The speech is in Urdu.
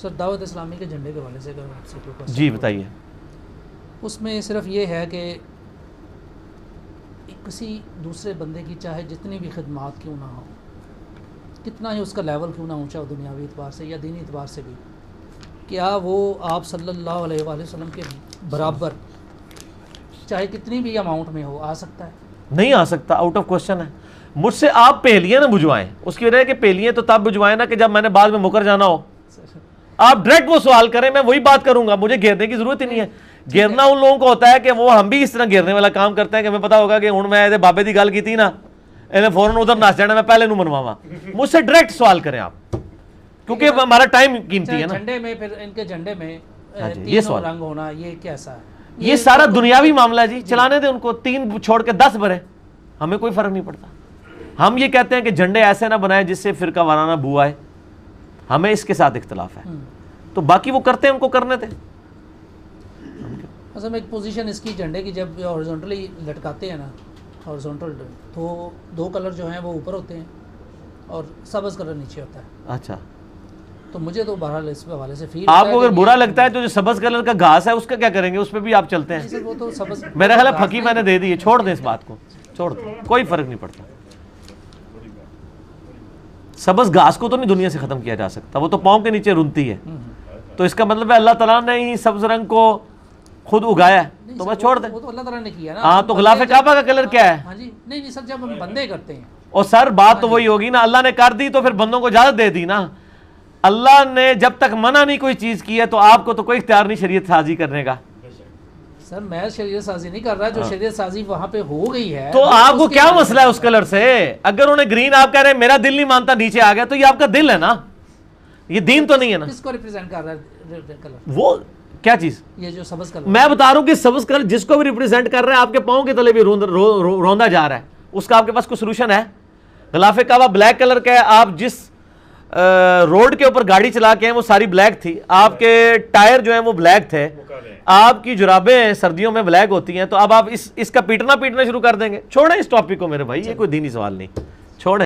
سر دعوت اسلامی کے جھنڈے کے حوالے سے اگر آپ سے کوئی کوشچن جی بتائیے. اس میں صرف یہ ہے کہ کسی دوسرے بندے کی چاہے جتنی بھی خدمات کیوں نہ ہو، کتنا ہی اس کا لیول کیوں نہ اونچا ہو دنیاوی اعتبار سے یا دینی اعتبار سے بھی، کیا وہ آپ صلی اللہ علیہ وآلہ وسلم کے برابر چاہے کتنی بھی اماؤنٹ میں ہو آ سکتا ہے؟ نہیں آ سکتا، آؤٹ آف کوشچن ہے. مجھ سے آپ پہلیاں نہ بجوائیں، اس کی وجہ ہے کہ پہلیاں تو تب بجوائیں نا کہ جب میں نے بعد میں مکر جانا ہو. آپ ڈائریکٹ وہ سوال کریں، میں وہی بات کروں گا، مجھے گھیرنے کی ضرورت ہی نہیں ہے. گھیرنا ان لوگوں کو ہوتا ہے کہ وہ ہم بھی اس طرح گھیرنے والا کام کرتے ہیں کہ ہمیں پتا ہوگا کہ ہوں میں بابے دی گل کی تھی نا، انہیں فوراً ادھر نس جانا، میں پہلے نوں منواواں. مجھ سے ڈائریکٹ سوال کریں آپ، کیونکہ ہمارا ٹائم قیمتی ہے نا. جھنڈے میں پھر ان کے جھنڈے میں یہ تینوں رنگ ہونا یہ کیسا ہے؟ یہ سارا دنیاوی معاملہ ہے جی، چلانے دیں ان کو، 3 چھوڑ کے 10 بھرے، ہمیں کوئی فرق نہیں پڑتا. ہم یہ کہتے ہیں کہ جھنڈے ایسے نہ بنائے جس سے فرقہ وارانہ بو آئے، ہمیں اس کے ساتھ اختلاف ہے. تو باقی وہ کرتے ہیں، ان کو کرنے دیں. اصل میں ایک پوزیشن اس کی جھنڈے کی جب ہارزونٹلی لٹکاتے ہیں نا، ہارزونٹل، تو 2 کلر جو ہیں وہ اوپر ہوتے ہیں اور سبز کلر نیچے ہوتا ہے. اچھا، تو مجھے تو بہرحال اس حوالے سے فیل آپ کو اگر برا لگتا ہے تو جو سبز کلر کا گھاس ہے اس کا کیا کریں گے؟ اس پہ بھی آپ چلتے ہیں. وہ تو سبز میرا خیال ہے پھکی میں نے دے دی ہے، چھوڑ دیں اس بات کو، چھوڑ دیں، کوئی فرق نہیں پڑتا. سبز گھاس کو تو نہیں دنیا سے ختم کیا جا سکتا، وہ تو پاؤں کے نیچے رونتی ہے. تو اس کا مطلب ہے اللہ تعالیٰ نے ہی سبز رنگ کو خود اگایا ہے، تو بس چھوڑ دیں. وہ تو اللہ تعالیٰ نے کیا نا. ہاں، تو غلاف کعبہ کا کلر کیا ہے؟ ہاں جی، نہیں سر، جب ہم بندے کرتے ہیں اور سر بات تو وہی ہوگی نا، اللہ نے کر دی تو پھر بندوں کو اجازت دے دی نا. اللہ نے جب تک منع نہیں کوئی چیز کی ہے تو آپ کو تو کوئی اختیار نہیں شریعت سازی کرنے کا. سر میں شریعت سازی نہیں کر رہا، جو شریعت سازی وہاں پہ ہو گئی ہے تو آپ کو کیا مسئلہ ہے اس کلر سے؟ اگر انہیں گرین آپ کہہ رہے ہیں میرا دل نہیں مانتا نیچے آ گیا، تو یہ آپ کا دل ہے نا، یہ دین تو نہیں ہے نا. کس کو ریپرزینٹ کر رہا ہے کلر؟ وہ کیا چیز؟ یہ جو سبز کلر میں بتا رہا ہوں کہ سبز کلر جس کو بھی ریپرزینٹ کر رہے ہیں، آپ کے پاؤں کے تلے بھی روندا جا رہا ہے، اس کا آپ کے پاس کوئی سولوشن ہے؟ غلاف کعبہ بلیک کلر کا ہے، آپ جس روڈ کے اوپر گاڑی چلا کے ہیں وہ ساری بلیک تھی، آپ کے ٹائر جو ہیں وہ بلیک تھے، آپ کی جرابیں سردیوں میں بلیک ہوتی ہیں، تو اب آپ اس کا پیٹنا شروع کر دیں گے. چھوڑیں اس ٹاپک کو میرے بھائی، یہ کوئی دینی سوال نہیں.